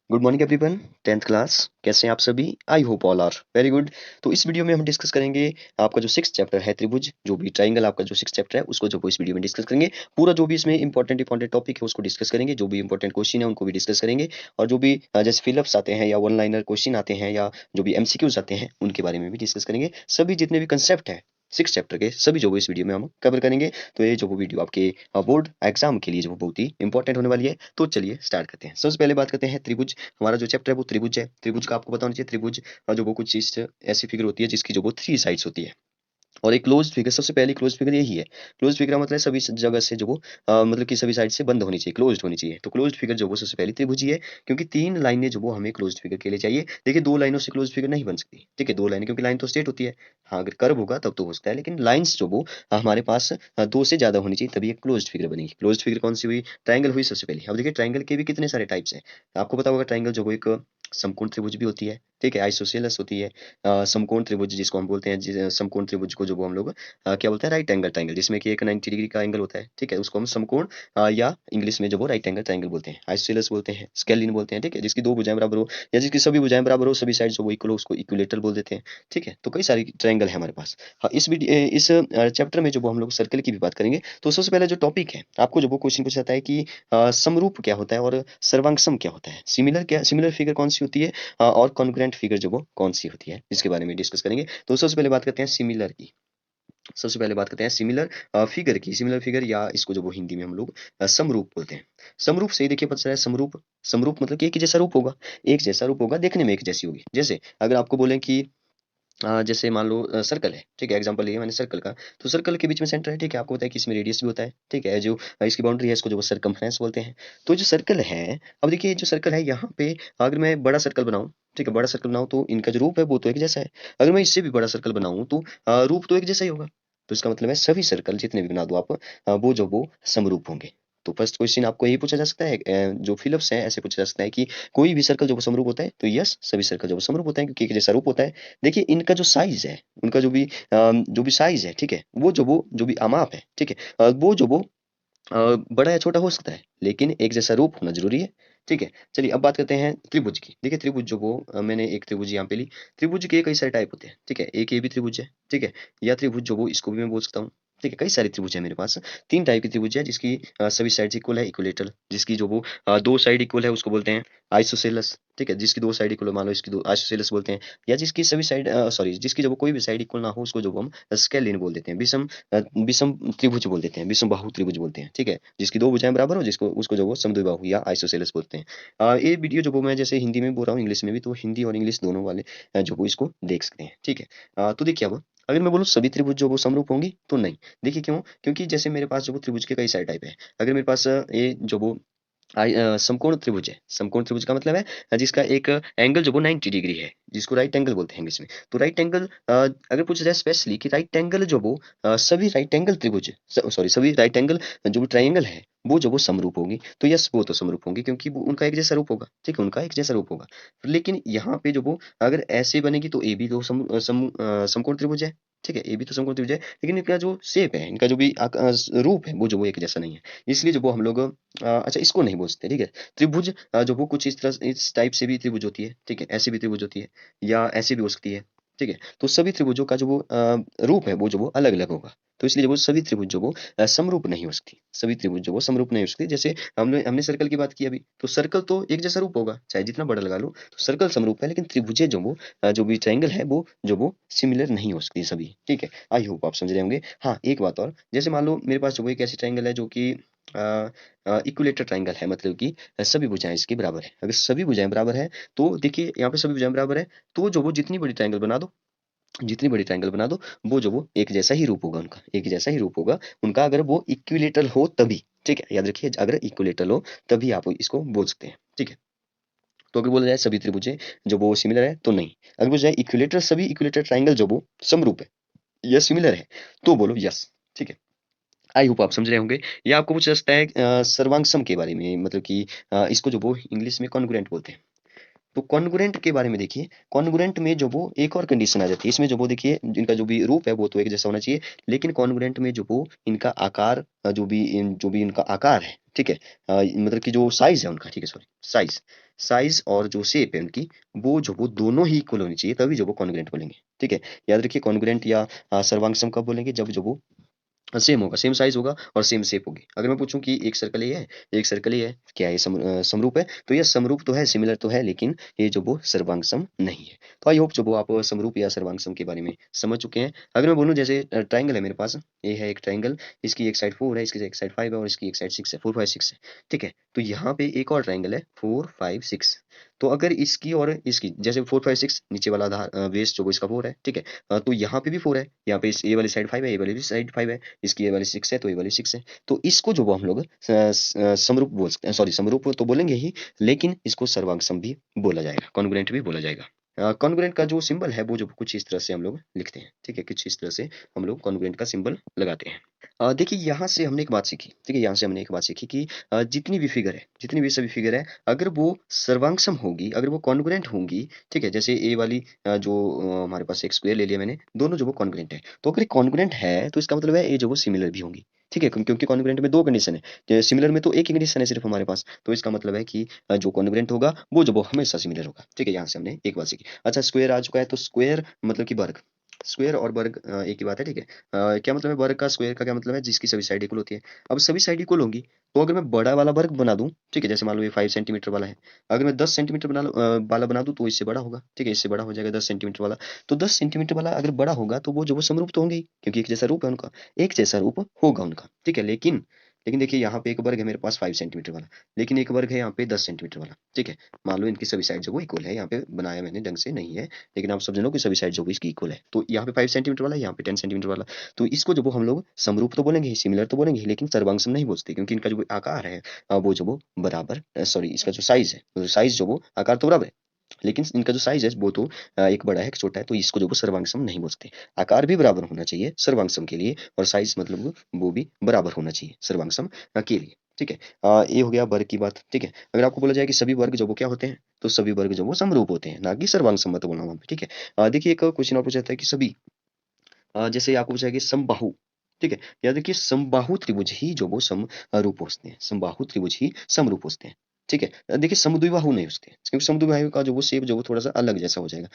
Good morning everyone. 10th class कैसे हैं आप सभी? I hope all are very good. तो इस वीडियो में हम डिस्कस करेंगे आपका जो सिक्स चैप्टर है त्रिभुज, जो भी ट्राइंगल आपका जो सिक्स चैप्टर है उसको जो इस वीडियो में डिस्कस करेंगे। पूरा जो भी इसमें इंपॉर्टेंट टॉपिक है उसको डिस्कस करेंगे, जो भी इंपॉर्टेंट क्वेश्चन है उनको भी डिस्कस करेंगे, और जो भी जैसे फिलअप्स आते हैं या वन लाइनर क्वेश्चन आते हैं या जो भी एमसीक्यूज आते हैं उनके बारे में भी डिस्कस करेंगे। सभी जितने भी कंसेप्ट है सिक्स चैप्टर के सभी जो वो इस वीडियो में हम कवर करेंगे। तो ये जो वो वीडियो आपके बोर्ड एग्जाम के लिए जो बहुत ही इंपॉर्टेंट होने वाली है। तो चलिए स्टार्ट करते हैं। सबसे पहले बात करते हैं त्रिभुज। हमारा जो चैप्टर है वो त्रिभुज है। त्रिभुज का आपको पता होना चाहिए। त्रिभुज जो वो कुछ चीज ऐसी फिगर होती है जिसकी जो वो थ्री साइड्स होती है, और एक क्लोज्ड फिगर, सबसे पहली क्लोज्ड फिगर यही है। क्लोज्ड फिगर का मतलब सभी जगह से जो वो मतलब कि सभी साइड से बंद होनी चाहिए, क्लोज्ड होनी चाहिए। तो क्लोज्ड फिगर जो वो सबसे पहली त्रिभुज ही है, क्योंकि तीन लाइनें जो वो हमें क्लोज्ड फिगर के लिए चाहिए। देखिए दो लाइनों से क्लोज्ड फिगर नहीं बन सकती, ठीक है, दो लाइनें, क्योंकि लाइन तो स्ट्रेट होती है। हाँ अगर कर्व होगा तब तो हो सकता है, लेकिन लाइंस जो वो हमारे पास दो से ज्यादा होनी चाहिए तभी एक क्लोज्ड फिगर बनेगी। क्लोज्ड फिगर कौन सी हुई? ट्राइंगल हुई सबसे पहली। अब देखिए ट्राइंगल के भी कितने सारे टाइप्स हैं। आपको पता होगा ट्राइंगल जो वो एक समकोण त्रिभुज भी होती है, ठीक है, आइसोसेलेस होती है। समकोण त्रिभुज जिसको हम बोलते हैं, समकोण त्रिभुज को जो वो हम लोग क्या बोलते हैं, राइट एंगल ट्राइंगल, जिसमें कि एक 90 डिग्री का एंगल होता है, ठीक है, उसको हम समकोण या इंग्लिश में जो वो राइट एंगल ट्राइंगल बोलते हैं, आइसोसेलेस बोलते हैं, स्केलिन बोलते हैं, ठीक है, जिसकी दो भुजाएं बराबर हो या जिसकी सभी भुजाएं बराबर हो, सभी साइड जो वो इक्वल हो, उसको इक्विलेटरल बोल देते हैं, ठीक है। तो कई सारी ट्राइंगल है हमारे पास। हाँ इस चैप्टर में जो वो हम लोग सर्कल की भी बात करेंगे। तो सबसे पहले जो टॉपिक है आपको जो वो क्वेश्चन पूछा जाता है कि समरूप क्या होता है और सर्वांगसम क्या होता है, सिमिलर क्या, सिमिलर फिगर कौन सी होती है, और कॉन्ग्रुएंट फिगर जो वो कौन सी होती है, इसके बारे में डिस्कस करेंगे। तो सबसे पहले बात करते हैं सिमिलर की। सबसे पहले बात करते हैं सिमिलर फिगर की। सिमिलर फिगर या इसको जो वो हिंदी में हम लोग समरूप बोलते हैं। समरूप से ही देखिए पता चला है समरूप, समरूप मतलब कि एक ही जैसा रूप होगा। एक जैसा रूप होगा, देखने में एक जैसी होगी। जैसे अगर आपको बोलें कि जैसे मान लो सर्कल है, ठीक है, एग्जांपल लिया मैंने सर्कल का। तो सर्कल के बीच में सेंटर है, ठीक है, आपको पता है कि इसमें रेडियस भी होता है, ठीक है, जो इसकी बाउंड्री है इसको जो सरकमफ्रेंस बोलते हैं। तो जो सर्कल है, अब देखिए जो सर्कल है यहाँ पे अगर मैं बड़ा सर्कल बनाऊं, ठीक है, बड़ा सर्कल बनाऊं तो इनका जो रूप है वो तो एक जैसा है। अगर मैं इससे भी बड़ा सर्कल बनाऊं तो रूप तो एक जैसा ही होगा। तो इसका मतलब है सभी सर्कल जितने भी बना दो आप, वो जो वो समरूप होंगे। तो फर्स्ट क्वेश्चन आपको यही पूछा जा सकता है, जो फिलिप्स है ऐसे पूछा जा सकता है कि कोई भी सर्कल जो वो समरूप होता है, तो यस सभी सर्कल जो वो समरूप होता है क्योंकि एक जैसा रूप होता है। देखिए इनका जो साइज है, उनका जो भी साइज है, ठीक है, वो जो भी आमाप है, ठीक है, वो जो वो बड़ा या छोटा हो सकता है, लेकिन एक जैसा रूप होना जरूरी है, ठीक है। चलिए अब बात करते हैं त्रिभुज की। देखिए त्रिभुज जो वो मैंने एक त्रिभुज यहाँ पे ली। त्रिभुज के कई सारे टाइप होते हैं, ठीक है, एक ये भी त्रिभुज है, ठीक है, या त्रिभुज जो वो इसको भी मैं बोल सकता हूँ, ठीक है। कई सारे त्रिभुज है मेरे पास। तीन टाइप की त्रिभुज है जिसकी सभी साइड इक्वल है, इक्विलेटरल, जिसकी जो वो दो साइड इक्वल है उसको बोलते हैं आइसोसेलस, ठीक है, जिसकी दो साइड इक्वल मान लो इसकी दो आइसोसेलस बोलते हैं। या जिसकी सभी साइड सॉरी जिसकी जो वो कोई भी साइड इक्वल ना हो उसको जो वो हम स्केलिन बोल देते हैं, विषम त्रिभुज बोल देते हैं, विषम बाहु त्रिभुज बोलते हैं, ठीक है, जिसकी दो भुजाएं बराबर हो, जिसको उसको जो वो समद्विबाहु या आइसोसेलेस बोलते हैं। ये वीडियो जो वो मैं जैसे हिंदी में बोल रहा हूँ इंग्लिश में भी, तो हिंदी और इंग्लिश दोनों वाले जो वो इसको देख सकते हैं, ठीक है। तो देखिए अब अगर मैं बोलूँ सभी त्रिभुज जो वो समरूप होंगी तो नहीं। देखिए क्यों? क्योंकि जैसे मेरे पास जो वो त्रिभुज के कई सारे टाइप है। अगर मेरे पास ये जो वो समकोण त्रिभुज है। समकोण त्रिभुज का मतलब है जिसका एक एंगल जो वो 90 डिग्री है, जिसको राइट एंगल बोलते हैं इंग्लिश में। तो राइट एंगल अगर पूछा जाए स्पेशली कि राइट एंगल जो वो सभी राइट एंगल त्रिभुज, सॉरी सभी राइट एंगल जो वो ट्राइंगल है वो जो वो समरूप होंगी। तो यस वो तो समरूप होंगी क्योंकि वो उनका एक जैसा रूप होगा, ठीक है, उनका एक जैसा रूप होगा। लेकिन यहाँ पे जो वो अगर ऐसे बनेगी तो ए भी तो समकोण त्रिभुज है, ठीक है, ए भी तो समकोण त्रिभुज है, लेकिन इनका जो शेप है, इनका जो भी रूप है वो जो वो एक जैसा नहीं है। इसलिए जो वो हम लोग अच्छा इसको नहीं बोल सकते, ठीक है। त्रिभुज जो वो कुछ इस तरह इस टाइप से भी त्रिभुज होती है, ठीक है, ऐसी भी त्रिभुज होती है या ऐसी भी हो सकती है, ठीक है। तो सभी त्रिभुजों का जो वो रूप है वो जो वो अलग अलग होगा। तो इसलिए जो वो सभी त्रिभुज जो वो समरूप नहीं हो सकती, सभी त्रिभुज जो वो समरूप नहीं हो सकती। जैसे हमने हमने सर्कल की बात की अभी, तो सर्कल तो एक जैसा रूप होगा चाहे जितना बड़ा लगा लो, तो सर्कल समरूप है, लेकिन त्रिभुजें जो वो जो भी ट्राइंगल है वो जो वो सिमिलर नहीं हो सकती सभी, ठीक है। आई होप आप समझ रहे होंगे। हाँ एक बात और, जैसे मान लो मेरे पास जो वो एक ऐसी ट्राइंगल है जो कि इक्विलेटर ट्राइंगल है, मतलब कि सभी भुजाएं इसकी बराबर है। अगर सभी भुजाएं बराबर है तो देखिए यहाँ पे सभी भुजाएं बराबर है, तो जो वो जितनी बड़ी ट्राइंगल बना दो, जितनी बड़ी ट्राइंगल बना दो, वो जो वो एक जैसा ही रूप होगा, उनका एक जैसा ही रूप होगा उनका, अगर वो इक्विलेटरल हो तभी, ठीक है, याद रखिए अगर इक्विलेटरल हो तभी आप इसको बोल सकते हैं, ठीक है। तो अगर बोला जाए सभी त्रिभुजें जो वो सिमिलर है तो नहीं। अगर बोला जाए इक्विलेटर, सभी इक्विलेटर ट्राइंगल जो वो समरूप है या सिमिलर है, तो बोलो यस, ठीक है। आई होप आप समझ रहे होंगे। ये आपको पूछ सकता है सर्वांग सम के बारे में, मतलब कि इसको जो वो इंग्लिश में कॉन्ग्रुएंट बोलते हैं। तो कॉन्ग्रुएंट के बारे में देखिए, कॉन्ग्रुएंट में जो वो एक और कंडीशन आ जाती है इसमें, जो वो देखिए इनका जो भी रूप है वो तो एक जैसा होना चाहिए, लेकिन कॉन्ग्रुएंट में जो वो इनका आकार जो भी इनका आकार है, ठीक है, मतलब कि जो साइज है उनका, ठीक है, सॉरी, साइज, साइज और जो शेप है उनकी, वो दोनों ही इक्वल होनी चाहिए, तभी जो वो कॉन्ग्रुएंट बोलेंगे, ठीक है। याद रखिए कॉन्ग्रुएंट या सर्वांग सम कब बोलेंगे, जब जो वो सेम होगा, सेम साइज होगा और सेम शेप होगी। अगर मैं पूछूं कि एक सर्कल ये है, एक सर्कल ये है, क्या ये समरूप है, तो ये समरूप तो है, सिमिलर तो है, लेकिन ये जो वो सर्वांग सम नहीं है। तो आई होप जो वो आप समरूप या सर्वांग सम के बारे में समझ चुके हैं। अगर मैं बोलूं जैसे ट्राइंगल है मेरे पास, ये है एक ट्राइंगल, इसकी एक साइड 4 है, इसकी एक साइड 5 है और इसकी एक साइड 6 है, 4 5 6 है, ठीक है। तो यहाँ पे एक और ट्राइंगल है 4 5 6। तो अगर इसकी और इसकी जैसे 4 5 6, नीचे वाला आधार बेस जो वो इसका 4 है, ठीक है, तो यहाँ पे भी 4 है, यहाँ पे ये वाली साइड 5 है, ये वाली भी साइड 5 है, इसकी ये वाली 6 है, तो ये वाली 6 है। तो इसको जो वो हम लोग समरूप बोल सकते हैं, सॉरी समरूप तो बोलेंगे ही, लेकिन इसको सर्वांग सम भी बोला जाएगा, कॉन्ग्रुएंट भी बोला जाएगा। कॉन्ग्रुएंट का जो सिंबल है वो जो कुछ इस तरह से हम लोग लिखते हैं, ठीक है, कुछ इस तरह से हम लोग कॉन्ग्रुएंट का सिंबल लगाते हैं। देखिए यहाँ से हमने एक बात सीखी, ठीक है, यहाँ से हमने एक बात सीखी कि जितनी भी फिगर है, जितनी भी सभी फिगर है, अगर वो सर्वांग सम होगी, अगर वो कॉन्ग्रुएंट होंगी, ठीक है, जैसे ए वाली जो हमारे पास एक स्क्वायर ले लिया मैंने, दोनों जो वो कॉन्ग्रुएंट है, तो अगर कॉन्ग्रुएंट है तो इसका मतलब है ये जो वो सिमिलर भी होंगी, ठीक है, क्योंकि कॉन्ग्रुएंट में दो कंडीशन है, सिमिलर में तो एक ही कंडीशन है सिर्फ हमारे पास, तो इसका मतलब है कि जो कॉन्ग्रुएंट होगा वो जो वो हमेशा सिमिलर होगा, ठीक है। यहाँ से हमने एक बात सीखी। अच्छा, स्क्वायर आ चुका है, तो स्क्वायर मतलब कि वर्ग, स्क्वायर और वर्ग एक ही बात है, ठीक है। क्या मतलब है वर्ग का, स्क्वायर का क्या मतलब है, जिसकी सभी साइड इक्वल होती है। अब सभी साइड इक्वल होंगी, तो अगर मैं बड़ा वाला वर्ग बना दूं, ठीक है, जैसे मान लो ये 5 सेंटीमीटर वाला है, अगर मैं 10 सेंटीमीटर वाला बना दूं तो इससे बड़ा होगा, ठीक है, इससे बड़ा हो जाएगा 10 सेंटीमीटर वाला। तो 10 सेंटीमीटर वाला अगर बड़ा होगा तो वो जो वो समरूप तो होंगे ही, क्योंकि एक जैसा रूप है उनका, एक जैसा रूप होगा उनका, ठीक है। लेकिन देखिए यहाँ पे एक वर्ग है मेरे पास 5 सेंटीमीटर वाला, लेकिन एक वर्ग है यहाँ पे 10 सेंटीमीटर वाला, ठीक है। मान लो इनकी सभी साइड जो वो इक्वल है, यहाँ पे बनाया मैंने ढंग से नहीं है, लेकिन आप समझ लो कि सभी साइड जो भी इसकी इक्वल है, तो यहाँ पे 5 सेंटीमीटर वाला है, यहाँ पे 10 सेंटीमीटर वाला। तो इसको जो वो हम लोग समरूप तो बोलेंगे ही, सिमिलर तो बोलेंगे ही, लेकिन सर्वांग सम नहीं बोलते, क्योंकि इनका जो भी आकार है वो जो वो बराबर, सॉरी, इसका जो साइज है, तो साइज जो वो आकार तो बराबर है, लेकिन इनका जो साइज है वो तो एक बड़ा है एक छोटा है, तो इसको जो वो सर्वांग सम नहीं बोलते। आकार भी बराबर होना चाहिए सर्वांग सम के लिए, और साइज मतलब वो भी बराबर होना चाहिए सर्वांग सम के लिए, ठीक है। ये हो गया वर्ग की बात, ठीक है। अगर आपको बोला जाए कि सभी वर्ग जो वो क्या होते हैं, तो सभी वर्ग जो वो समरूप होते हैं, ना कि सर्वांग सम, मत बोलना वहां पे, ठीक है। देखिए एक क्वेश्चन और पूछा जाता है कि सभी, जैसे आपको पूछा है कि समबाहु, ठीक है, याद रखिए समबाहु त्रिभुज ही जो वो सम रूप होते हैं, समबाहु त्रिभुज ही समरूप होते हैं, ठीक है। देखिए समद्विबाहु नहीं होते, क्योंकि समद्विबाहु का जो वो शेप जो वो थोड़ा सा अलग जैसा हो जाएगा,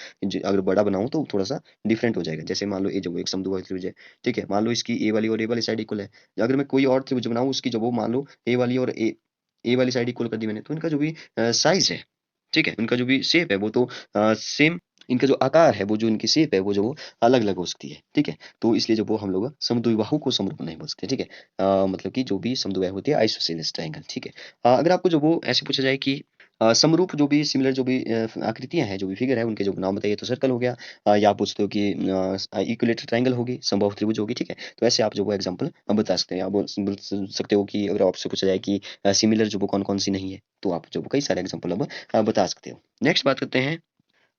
अगर बड़ा बनाऊं तो थोड़ा सा डिफरेंट हो जाएगा। जैसे मान लो ये जो वो एक समद्विबाहु त्रिभुज है, ठीक है, मान लो इसकी ए वाली और ए वाली साइड इक्वल है, अगर मैं कोई और त्रिभुज बनाऊं उसकी जो वो मान लो ए वाली और ए वाली साइड इक्वल कर दी मैंने, तो इनका जो भी साइज है, ठीक है, उनका जो भी शेप है वो तो सेम, इनका जो आकार है वो जो इनकी शेप है वो जो अलग अलग हो सकती है, ठीक है। तो इसलिए जो वो हम लोग समद्विबाहु को समरूप नहीं बोल सकते, ठीक है। मतलब कि जो भी समद्विबाहु होती है आइसोसेलेस ट्रायंगल, ठीक है। अगर आपको जो वो ऐसे पूछा जाए कि समरूप जो भी सिमिलर जो भी आकृतियां हैं, जो भी फिगर है, उनके जो नाम बताइए, तो सर्कल हो गया, या आप पूछते हो कि इक्विलेटरल ट्रायंगल होगी, समबाहु त्रिभुज होगी, ठीक है। तो ऐसे आप जो वो एग्जांपल बता सकते हैं, आप बोल सकते हो कि अगर आपसे पूछा जाए कि सिमिलर जो वो कौन कौन सी नहीं है, तो आप जो वो कई सारे एग्जांपल अब बता सकते हो। नेक्स्ट बात करते हैं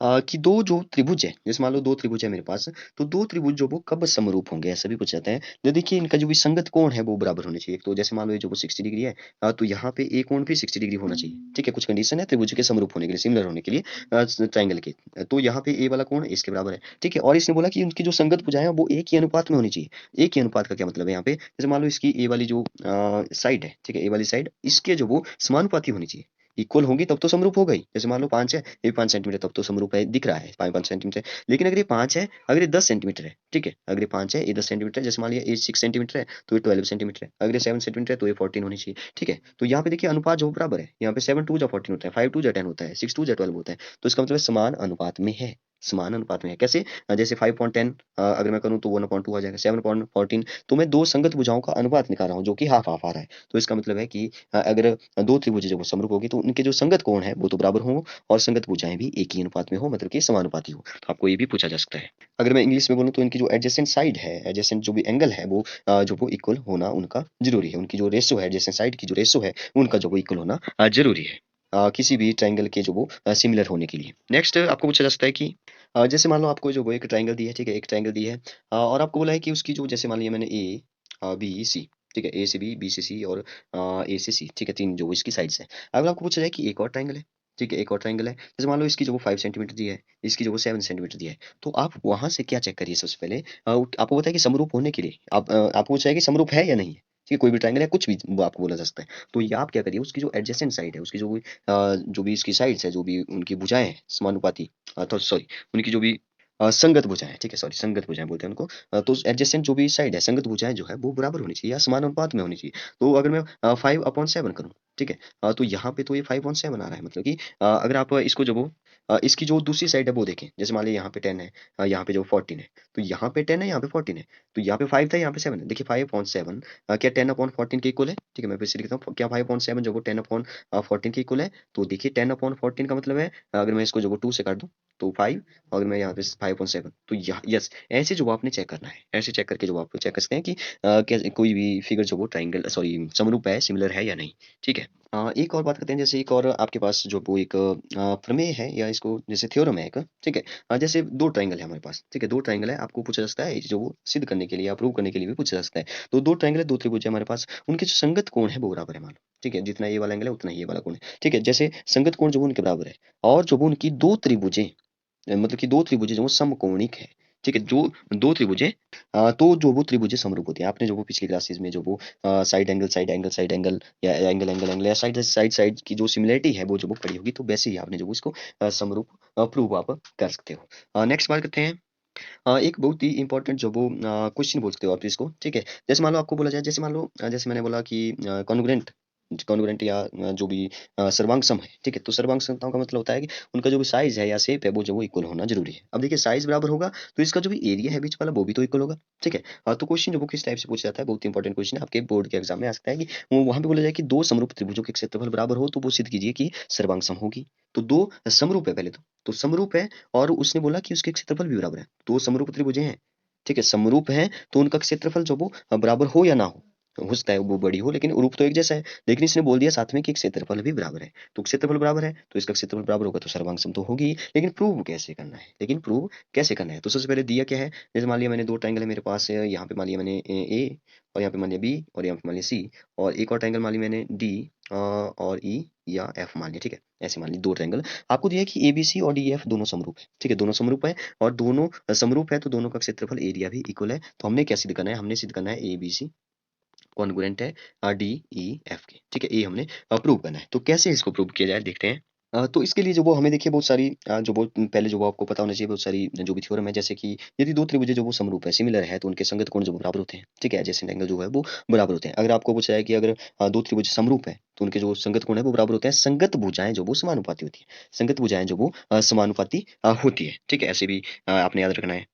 कि दो जो त्रिभुज है, जैसे मान लो दो त्रिभुज है मेरे पास, तो दो त्रिभुज जो वो कब समरूप होंगे, ऐसा भी पूछा जाता है। जो देखिए इनका जो भी संगत कोण है वो बराबर होने चाहिए। तो जैसे मान लो ये जो वो 60 डिग्री है, तो यहाँ पे एक कोण भी 60 डिग्री होना चाहिए, ठीक है। कुछ कंडीशन है त्रिभुज के समरूप होने के लिए, सिमिलर होने के लिए ट्राइंगल के, तो यहाँ पे ए वाला कोण इसके बराबर है, ठीक है। और इसने बोला कि उनकी जो संगत भुजाएं हैं वो एक ही अनुपात में होनी चाहिए। एक ही अनुपात का क्या मतलब है यहाँ पे, जैसे मान लो इसकी ए वाली जो साइड है, ठीक है, ए वाली साइड इसके जो वो समानुपाती होनी चाहिए, इक्वल होंगी तब तो समरूप हो गई। जैसे मान लो 5 है, ये 5 सेंटीमीटर, तब तो समरूप है, दिख रहा है 5 5 सेंटीमीटर। लेकिन अगर ये 5 है, अगर ये 10 सेंटीमीटर है, ठीक है, अगर ये 5 है, ये 10 सेंटीमीटर है, जैसे मान लिया ये 6 सेंटीमीटर है, तो ये 12 सेंटीमीटर है, अगर ये 7 सेंटीमीटर है तो ये 14 होनी चाहिए, ठीक है। तो यहाँ पे देखिए अनुपात जो बराबर है, यहाँ पे 7 2 14 होता है, 5 2 10 होता है, 6 2 12 होता है, तो इसका मतलब समान अनुपात में है, समान अनुपात में है। कैसे, जैसे 5.10 अगर मैं करूँ तो 1/2 आ जाएगा, 7.14, तो मैं दो संगत भुजाओं का अनुपात निकाल रहा हूँ जो कि हाफ हाफ आ रहा है। तो इसका मतलब है कि अगर दो त्रिभुज जब वो समरूप होगी तो उनके जो संगत कोण है वो तो बराबर हो, और संगत भुजाएं भी एक ही अनुपात में हो, मतलब कि समानुपाती हो। तो आपको ये भी पूछा जा सकता है। अगर मैं इंग्लिश में बोलूँ तो इनकी जो एडजेसेंट साइड है, एडजेसेंट जो भी एंगल है वो जो वो इक्वल होना उनका जरूरी है। उनकी जो रेशो है, एडजेसेंट साइड की जो रेशो है उनका जो वो इक्वल होना जरूरी है, किसी भी ट्राइंगल के जो वो सिमिलर होने के लिए। नेक्स्ट आपको पूछा जा सकता है कि जैसे मान लो आपको जो वो एक ट्राइंगल दी है, ठीक है, एक ट्राइंगल दी है, और आपको बोला है कि उसकी जो, जैसे मान लिया मैंने ए बी सी, ठीक है, ए से बी, बी से सी और ए से सी, ठीक है, तीन जो इसकी साइड्स है। अगर आपको पूछा जाए कि एक और ट्राइंगल है, ठीक है, एक और ट्राइंगल है, जैसे मान लो इसकी जो वो 5 सेंटीमीटर दी है, इसकी जो वो 7 सेंटीमीटर दिया है, तो आप वहां से क्या चेक करिए सबसे पहले, आपको पता है कि समरूप होने के लिए आपको चाहिए कि समरूप है या नहीं है। ठीक है, कोई भी ट्राइंगल है, कुछ भी वो आपको बोला जा सकता है। तो ये आप क्या करिए, उसकी जो एडजेसेंट साइड है, उसकी जो भी इसकी साइड्स है, जो भी उनकी भुजाएं हैं समानुपाती, तो सॉरी, उनकी जो भी संगत भुजाएं, ठीक है, सॉरी संगत भुजाएं बोलते हैं उनको, तो एडजेसेंट जो भी साइड है, संगत भुजाएं जो है वो बराबर होनी चाहिए या समान अनुपात में होनी चाहिए। तो अगर मैं 5/7 करूँ, ठीक है, तो यहाँ पे तो ये 5/7 आ रहा है, मतलब कि अगर आप इसको जो वो इसकी जो दूसरी साइड है वो देखें, जैसे मान लीजिए यहाँ पे 10 है, यहाँ पे जो 14 है, तो यहाँ पे 10 है, यहाँ पे 14 है, तो यहाँ पे 5 था, यहाँ पे 7 है। देखिए 5/7 क्या 10/14 के इक्वल है? ठीक है, मैं फिर से लिखता हूँ, क्या 5/7 जो वो 10/14 के इक्वल है? तो देखिए 10/14 का मतलब है, अगर मैं इसको जो वो 2 से काट दूं तो 5, और मैं यहाँ पे 5/7, तो यहाँ यस, ऐसे जो आपने चेक करना है, ऐसे चेक करके जो आप चेक कर सकते हैं कि कैसे कोई भी फिगर जो वो ट्राइंगल सॉरी समरूप है, सिमिलर है या नहीं। ठीक है, एक और बात करते हैं, जैसे एक और आपके पास जो वो एक प्रमेय है, या इसको जैसे थ्योरम है एक, ठीक है, जैसे दो ट्राइंगल है हमारे पास, ठीक है, दो ट्राइंगल है, आपको पूछा जा सकता है जो वो सिद्ध करने के लिए या प्रूव करने के लिए भी पूछा जा सकता है। तो दो ट्राइंगल है, दो त्रिभुज है हमारे पास, उनके जो संगत कोण है वो बराबर है, मान लो, ठीक है, जितना ये वाला एंगल है उतना ही ये वाला कोण है। ठीक है, जैसे संगत कोण जो वो उनके बराबर है, और जो वो उनकी दो त्रिभुजें, मतलब कि दो त्रिभुजें जो वो समकोणिक है, ठीक है, जो दो त्रिभुजें, तो जो वो त्रिभुजें समरूप होती है, आपने जो वो पिछली क्लासेस में जो वो side angle side angle side angle, या एंगल एंगल एंगल, या साइड साइड साइड की जो सिमिलरिटी है वो जो वो पड़ी होगी, तो वैसे ही आपने जो वो इसको समरूप प्रूव आप कर सकते हो। नेक्स्ट बात करते हैं, एक बहुत ही इंपॉर्टेंट जो वो क्वेश्चन बोल सकते हो आप इसको, ठीक है, जैसे मान लो आपको बोला जाए, जैसे मान लो जैसे मैंने बोला कि कॉन्ग्रुएंट कॉन्ग्रुएंट या जो भी सर्वांग सम है, ठीक है, तो सर्वांग समताओं का मतलब होता है कि उनका जो भी साइज है या शेप है वो जो वो इक्वल होना जरूरी है। अब देखिए साइज बराबर होगा, तो इसका जो भी एरिया है बीच वाला वो भी तो इक्वल होगा। ठीक है, तो क्वेश्चन जो वो किस टाइप से पूछा जाता है, बहुत इंपॉर्टेंट क्वेश्चन है, आपके बोर्ड के एग्जाम में आ सकता है कि वो वहां पे बोला जाए कि दो समरूप त्रिभुजों के क्षेत्रफल बराबर हो, तो वो सिद्ध कीजिए कि सर्वांग सम होगी। तो दो समरूप है, पहले तो समरूप है, और उसने बोला कि उसके क्षेत्रफल भी बराबर है, दो समरूप त्रिभुजें हैं, ठीक है, समरूप है, तो उनका क्षेत्रफल जो वो बराबर हो या ना हो सकता है वो बड़ी हो, लेकिन रूप तो एक जैसा है, लेकिन इसने बोल दिया साथ में कि क्षेत्रफल भी बराबर है, तो क्षेत्रफल बराबर है तो इसका क्षेत्रफल बराबर होगा, तो सर्वांग सम तो होगी। लेकिन प्रूव कैसे करना है, तो सबसे पहले दिया क्या है, जैसे मान लिया मैंने दो ट्राइंगल है मेरे पास, यहाँ पे मान लिया मैंने ए, और यहाँ पे मान लिया बी, और यहाँ पे मान लिया सी, और एक और ट्राइंगल मान लिया मैंने डी और ई या एफ मान लिया, ठीक है, ऐसे मान लिया दो ट्राइंगल। आपको दिया है कि ए बी सी और डी एफ दोनों समरूप है, ठीक है, दोनों समरूप है, और दोनों समरूप है, तो दोनों का क्षेत्रफल एरिया भी इक्वल है। तो हमने क्या सिद्ध करना है, हमने सिद्ध करना है ए बी सी कॉन्ग्रुएंट है डी ई एफ के, ठीक है, ये हमने प्रूव करना है। तो कैसे इसको प्रूव किया जाए देखते हैं। तो इसके लिए जो वो हमें देखिए बहुत सारी जो वो पहले जो वो आपको पता होना चाहिए, बहुत सारी जो भी थ्योरम है, जैसे कि यदि दो त्रिभुज जो वो समरूप है, सिमिलर है, तो उनके संगत कोण जो वो बराबर होते हैं, ठीक है, एडजेसेंट एंगल जो है वो बराबर होते हैं। अगर आपको पूछा है कि अगर दो त्रिभुज समरूप है, तो उनके जो संगत कोण है वो बराबर होते हैं, संगत भुजाएं जो वो समानुपाती होती है, संगत भुजाएं जो वो समानुपाती होती है, ठीक है, ऐसे भी आपने याद रखना है।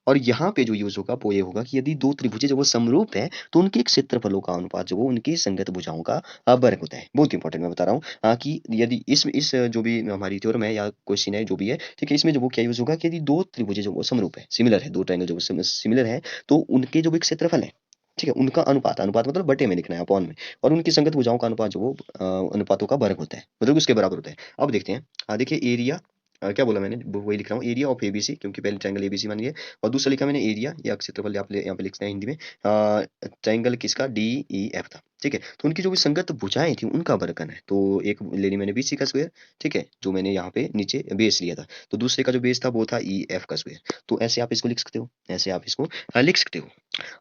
और यहाँ पे जो यूज होगा वो ये होगा कि यदि दो त्रिभुजें जो वो समरूप है, तो उनके क्षेत्रफलों का अनुपात जो वो उनकी संगत भुजाओं का वर्ग होता है। बहुत इंपॉर्टेंट मैं बता रहा हूँ, कि यदि इस जो भी हमारी थ्योरम है या क्वेश्चन है जो भी है, ठीक है, इसमें जो वो क्या यूज होगा कि यदि दो त्रिभुजें जो वो समरूप है, सिमिलर है, दो ट्रायंगल जो सिमिलर है, तो उनके जो भी क्षेत्रफल है, ठीक है, उनका अनुपात, अनुपात मतलब बटे में लिखना है, अपॉन में, और उनकी संगत भुजाओं का अनुपात जो वो अनुपातों का वर्ग होता है, मतलब उसके बराबर होता है। अब देखते हैं, देखिए एरिया, क्या बोला मैंने, वही लिख रहा हूँ, एरिया ऑफ एबीसी, क्योंकि पहले ट्रायंगल एबीसी मान लिया, और दूसरा लिखा मैंने एरिया या क्षेत्रफल, आप यहाँ पे लिखते हैं हिंदी में, ट्रायंगल किसका, डी ई एफ था, ठीक है, तो उनकी जो भी संगत भुजाएं थी उनका वर्ग करना है। तो एक लेनी मैंने बीसी का स्क्वायर, ठीक है, जो मैंने यहाँ पे नीचे बेस लिया था, तो दूसरे का जो बेस था वो था ई एफ का स्क्वायर। तो ऐसे आप इसको लिख सकते हो, ऐसे आप इसको लिख सकते हो।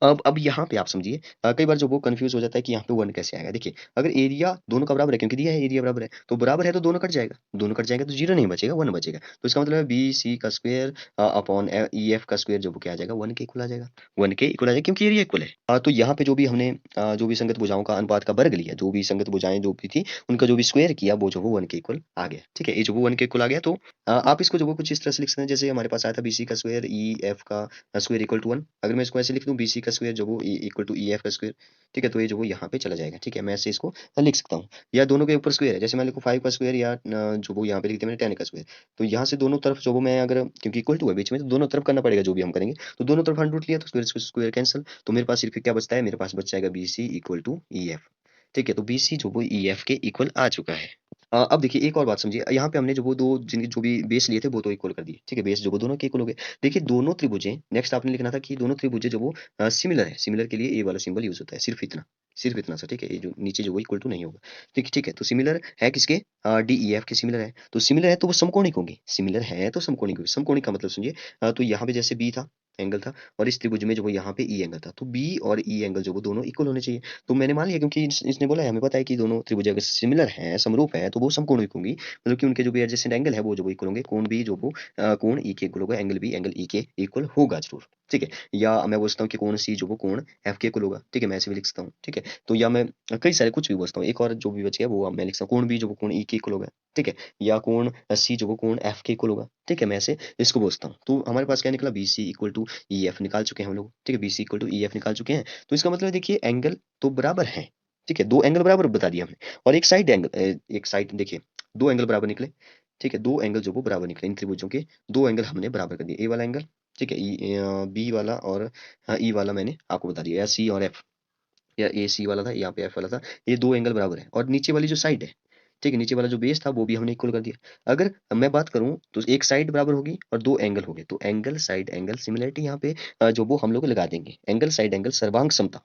अब यहाँ पे आप समझिए, कई बार जो वो कंफ्यूज हो जाता है कि यहाँ पे वन कैसे आएगा। देखिए अगर एरिया दोनों का बराबर है, क्योंकि दिया है एरिया बराबर है, तो बराबर है तो दोनों कट जाएगा, दोनों कट जाएगा तो जीरो नहीं बचेगा, वन बचेगा, तो इसका मतलब है बी सी का स्क्वायर अपॉन ई एफ का स्क्वायर, जो वो क्या आ जाएगा, वन के इक्वल आ जाएगा, वन के इक्वल आ जाएगा, क्योंकि एरिया इक्वल है। तो यहाँ पे जो भी हमने जो भी संगत भुजाओं का अनुपात का वर्ग लिया, जो भी संगत भुजाएं जो भी थी उनका जो भी स्क्वायर किया, वो जो वो वन के इक्वल आ गया, ठीक है, ये जो वो वन के इक्वल आ गया। तो आप इसको जो वो कुछ इस तरह से लिख सकते हैं, जैसे हमारे पास आया था बी सी का स्क्वायर ई एफ का स्क्वायर इक्वल टू वन। अगर मैं इसको ऐसे लिख दूं, बी सी का स्क्वायर जो वो इक्वल टू ई एफ का स्क्वायर, ठीक है, तो ये जो वो यहाँ पे चला जाएगा, ठीक है, मैं ऐसे इसको लिख सकता हूँ। या दोनों के ऊपर स्क्वायर है, जैसे मैं लिखूँ 5 का स्क्वायर, या जो वो यहाँ पे लिख दिया मैंने 10 का स्क्वायर, तो यहाँ से दोनों तरफ जो वो मैं अगर, क्योंकि इक्वल टू है बीच में, तो दोनों तरफ करना पड़ेगा जो भी हम करेंगे, तो दोनों तरफ अंडर रूट लिया तो स्क्वायर स्क्वायर कैंसिल, तो मेरे पास सिर्फ क्या बचता है, मेरे पास बच जाएगा B C equal to E F, ठीक है, तो बी सी जो वो ई एफ के इक्वल आ चुका है। अब देखिए एक और बात समझिए, यहाँ पे हमने जो वो दो जिनके जो भी बेस लिए थे वो तो इक्वल कर दिए, ठीक है, बेस जो वो दोनों के इक्वल हो गए। देखिए दोनों त्रिभुजें, नेक्स्ट आपने लिखना था कि दोनों त्रिभुजें जो वो सिमिलर है, सिमिलर के लिए ए वाला सिंबल यूज होता है, सिर्फ इतना, सिर्फ इतना सा, ठीक है, ये जो नीचे जो वो इक्वल टू नहीं होगा। ठीक ठीक है, तो सिमिलर है किसके, डी ई एफ के सिमिलर है, तो सिमिलर है तो वो समकोणिक होंगे, सिमिलर है तो समकोणिक होंगे। समकोणिक का मतलब सुनिए, तो यहाँ पे जैसे बी था, एंगल था, और इस त्रिभुज में जो वो यहाँ पे ई एंगल था, तो बी और ई एंगल जो वो दोनों इक्वल होने चाहिए। तो मैंने मान लिया, क्योंकि इसने बोला है, हमें पता है कि दोनों त्रिभुज अगर सिमिलर है, समरूप है, तो वो समकोणिक होंगी, मतलब कि उनके जो भी एडजेसेंट एंगल है वो जो वो इक्वल होंगे, कोण भी जो वो कोण ई के इक्वल होगा, एंगल भी एंगल ई के इक्वल होगा जरूर। ठीक है, या मैं बोलता हूँ कि कोण सी जो वो कोण एफ के इक्वल होगा, ठीक है, मैं ऐसे भी लिख सकता हूँ। ठीक है, तो या मैं कई सारे कुछ भी बोलता हूँ, एक और जो भी बच गया वो मैं लिख सकता हूँ, कोण भी जो वो कोण ई के इक्वल होगा। ठीक है, या कोण सी जो वो कोण एफ के इक्वल होगा। ठीक है, मैं ऐसे इसको बोलता हूँ। तो हमारे पास क्या निकला, B C equal to E F निकाल चुके हैं हम लोग। ठीक है, B C equal to E F निकाल चुके हैं। तो इसका मतलब देखिए एंगल तो बराबर है। ठीक है, दो एंगल बराबर बता दिया हमने, और एक साइड एंगल, एक साइड देखिए, दो एंगल बराबर निकले। ठीक है, दो एंगल जो वो बराबर निकले, इन त्रिभुजों के दो एंगल हमने बराबर कर दिए, ए वाला एंगल, ठीक है, बी वाला, और ई वाला मैंने आपको बता दिया, या सी और एफ, या ए सी वाला था, यहाँ पे एफ वाला था, ये दो एंगल बराबर है। और नीचे वाली जो साइड है, ठीक है, नीचे वाला जो बेस था वो भी हमने इक्वल कर दिया। अगर मैं बात करूं तो एक साइड बराबर होगी और दो एंगल हो गए, तो एंगल साइड एंगल सिमिलरिटी यहाँ पे जो वो हम लोग लगा देंगे, एंगल साइड एंगल सर्वांग समता,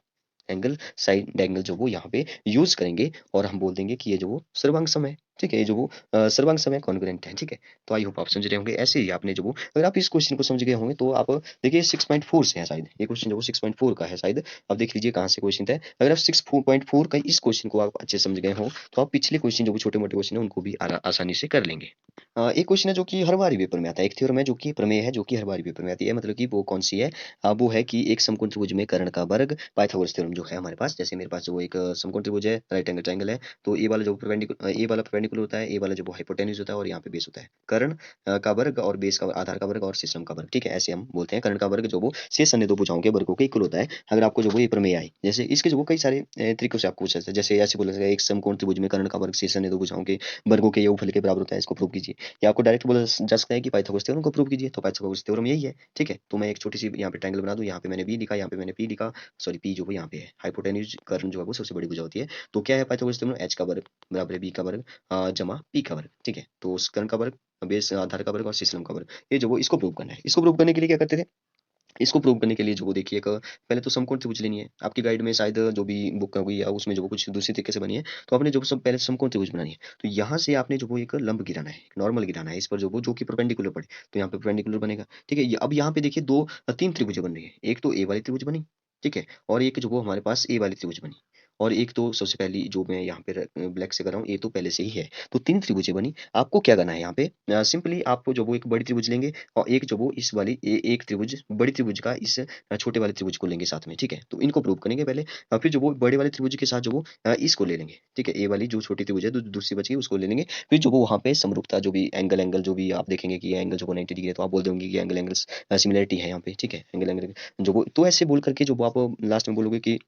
एंगल साइड एंगल जो वो यहाँ पे यूज करेंगे, और हम बोल देंगे कि ये जो वो सर्वांग सम है। ठीक है, ये जो वो सर्वांग सम है, कॉन्ग्रुएंट है। ठीक है, तो आई होप आप समझ रहे होंगे। ऐसे ही आपने जो वो, अगर आप इस क्वेश्चन को समझ गए होंगे तो आप देखिए 6.4 से है शायद, ये क्वेश्चन जो वो 6.4 का है शायद। अब देख लीजिए कहाँ से क्वेश्चन था। अगर आप 6.4 का इस क्वेश्चन को आप अच्छे से समझ गए हो, तो आप पिछले क्वेश्चन जो वो छोटे मोटे क्वेश्चन है उनको भी आसानी से कर लेंगे। एक क्वेश्चन है जो कि हर बार ही पेपर में आता है, एक थ्योरम है जो कि प्रमेय है, जो कि हर बार ही पेपर में आती है, मतलब कि वो कौन सी है, वो है कि एक समकोण त्रिभुज में कर्ण का वर्ग, पाइथागोरस थ्योरम जो है हमारे पास। जैसे मेरे पास जो एक समकोण त्रिभुज है, राइट एंगल ट्रायंगल है, तो ए वाला जो परपेंडिकुलर, ए वाला परपेंडिकुलर होता है, ए वाला जो वो हाइपोटेन्यूज होता है, और यहाँ पे बेस होता है। कर्ण का वर्ग और बेस का आधार का वर्ग और शीर्षम का वर्ग, ठीक है, ऐसे हम बोलते हैं। कर्ण का वर्ग जो वो शेष अन्य दो भुजाओं के वर्गों के इक्वल होता है। अगर आपको जो वो ये प्रमेय आए, जैसे इसके जो वो कई सारे तरीकों से आपको पूछा जाता है, जैसे ऐसे बोला जाएगा, एक समकोण त्रिभुज में कर्ण का वर्ग शेष अन्य दो भुजाओं के वर्गों के योगफल के बराबर होता है, इसको प्रूव कीजिए। या आपको डायरेक्ट बोला जा सकता है कि पाइथागोरस थ्योरम को प्रूव कीजिए, तो पाइथागोरस थ्योरम यही है। ठीक है, तो मैं एक छोटी सी यहाँ पे ट्रायंगल बना दूं, यहाँ पे मैंने बी लिखा, यहाँ पे मैंने पी लिखा, सॉरी पी जो वो यहाँ पे है, हाइपोटेन्यूज कर्ण जो है वो सबसे बड़ी भुजा होती है। तो क्या है पाइथागोरस थ्योरम, एच का वर्ग बराबर है बी का वर्ग जमा पी का वर्ग। ठीक है, तो उस कर्ण का वर्ग, बेस आधार का वर्ग और शीर्षम का वर्ग, ये जो वो इसको प्रूव करना है। इसको प्रूव करने के लिए क्या करते थे, इसको प्रूव करने के लिए जो वो देखिए, एक पहले तो समकोण त्रिभुज लेनी है। आपकी गाइड में शायद जो भी बुक होगी या उसमें जो वो कुछ दूसरी तरीके से बनी है, तो आपने जो सब पहले समकोण त्रिभुज बनानी है। तो यहाँ से आपने जो वो एक लंब गिराना है, नॉर्मल गिराना है इस पर, जो वो जो कि परपेंडिकुलर पड़े, तो यहाँ पे परपेंडिकुलर बनेगा। ठीक है, अब यहाँ पे देखिए दो तीन त्रिभुज बन रही है, एक तो ए वाली त्रिभुज बनी, ठीक है, और एक जो वो हमारे पास ए वाली त्रिभुज बनी, और एक तो सबसे पहली जो मैं यहाँ पे ब्लैक से कर रहा हूँ, ये तो पहले से ही है। तो तीन त्रिभुजें बनी। आपको क्या करना है यहाँ पे, सिंपली आपको जो वो एक बड़ी त्रिभुज लेंगे, और एक जो वो इस वाली एक त्रिभुज, बड़ी त्रिभुज का इस छोटे वाले त्रिभुज को लेंगे साथ में। ठीक है, तो इनको प्रूव करेंगे पहले, और फिर जो वो बड़े वाले त्रिभुज के साथ जो वो इसको ले लेंगे। ठीक है, ए वाली जो छोटी त्रिभुज है, दूसरी बची उसको ले लेंगे। फिर जो वो वहाँ पे समरूपता, जो भी एंगल एंगल जो भी आप देखेंगे कि एंगल जो 90 डिग्री है, तो आप बोल दोगे कि एंगल एंगल्स सिमिलरिटी है यहाँ पे। ठीक है, एंगल एंगल जो वो, तो ऐसे बोल करके जो वो आप लास्ट में बोलोगे कि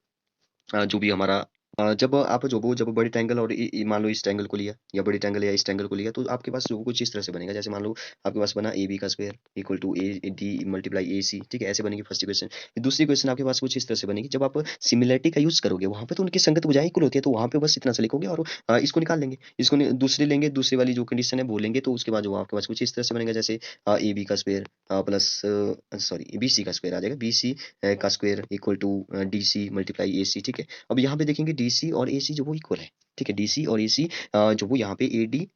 जो भी हमारा जब आप जो वो जब बड़ी ट्रायंगल और मान लो इस ट्रायंगल को लिया, या बड़ी ट्रायंगल या इस ट्रायंगल को लिया, तो आपके पास जो वो कुछ इस तरह से बनेगा। जैसे मान लो आपके पास बना ए बी का square equal to A D multiply A C. ठीक है, ऐसे बनेगी फर्स्ट इक्वेशन। दूसरी इक्वेशन आपके पास कुछ इस तरह से बनेगी। जब आप सिमिलरिटी का यूज करोगे वहां पे, तो उनकी संगत भुजाएं इक्वल होती है, तो वहां पे बस इतना सा लिखोगे और इसको निकाल लेंगे। इसको दूसरी लेंगे, दूसरी वाली जो कंडीशन है वो लेंगे, तो उसके बाद जो आपके पास कुछ इस तरह से बनेगा, जैसे ए बी का square plus, sorry B C का स्क्वायर आ जाएगा, बी सी का square equal to D C multiply A C. ठीक है, अब यहाँ पे देखेंगे डीसी और एसी जो वो इक्वल है। ठीक है, डीसी और एसी जो वो यहाँ पे एडी,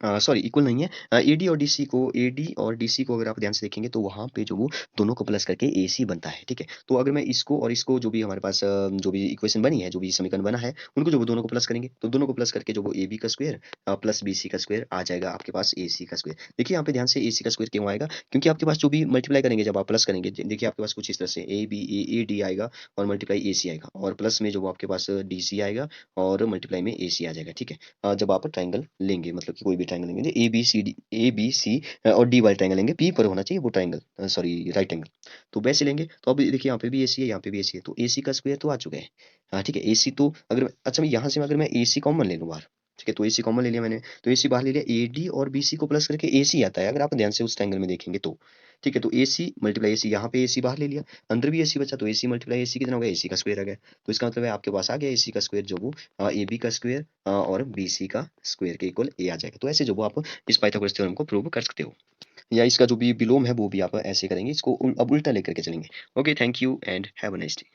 सॉरी इक्वल नहीं है, एडी और डीसी को, एडी और डीसी को अगर आप ध्यान से देखेंगे तो वहां पे जो वो दोनों को प्लस करके एसी बनता है। ठीक है, तो अगर मैं इसको और इसको जो भी हमारे पास जो भी इक्वेशन बनी है, जो भी समीकरण बना है, उनको जो वो दोनों को प्लस करेंगे, तो दोनों को प्लस करके जो वो ए बी का स्क्वायर प्लस बी सी का स्क्वायर आ जाएगा आपके पास ए सी का स्क्वायर। देखिए यहाँ पे ध्यान से ए सी का स्क्वायर क्यों आएगा, क्योंकि आपके पास जो भी मल्टीप्लाई करेंगे, जब आप प्लस करेंगे, देखिए आपके पास कुछ इस तरह से ए बी ए डी आएगा, और मल्टीप्लाई ए सी आएगा, और प्लस में जो वो आपके पास डी सी आएगा, और मल्टीप्लाई में ए सी आ जाएगा। ठीक है, जब आप ट्राइंगल लेंगे, मतलब कि कोई भी ट्राइंगल लेंगे, A B C D, A B C और डी वाले ट्राइंगल लेंगे, पी पर होना चाहिए वो ट्राइंगल, सॉरी राइट एंगल, तो वैसे लेंगे। तो अब देखिए यहाँ पे भी ए सी है, यहाँ पे भी ए सी है, तो ए सी का स्क्वायर तो आ चुका है। हाँ ठीक है, ए सी तो अगर अच्छा मैं यहाँ से अगर मैं ए सी कॉमन ले लूँ बाहर, ठीक है, तो ए सी कॉमन ले लिया मैंने, तो ए सी बाहर ले लिया, ए डी और बी सी को प्लस करके ए सी आता है, अगर आप ध्यान से उस ट्राइंगल में देखेंगे तो। ठीक है, तो ए सी मल्टीप्लाई ए सी, यहाँ पे ए सी बाहर ले लिया, अंदर भी ए सी बचा, तो ए सी मल्टीप्लाई ए सी कितना हो गया, ए सी का स्क्वायर आ गया। तो इसका मतलब है आपके पास आ गया ए सी का स्क्वायर, जो वो ए बी का स्क्वायर और बी सी का स्क्वायर के इक्वल ए आ जाएगा। तो ऐसे जो वो आप इस पाइथागोरस थ्योरम को प्रूव कर सकते हो, या इसका जो भी विलोम है वो भी आप ऐसे करेंगे, इसको अब उल्टा लेकर के चलेंगे। Okay, thank you and have a nice day.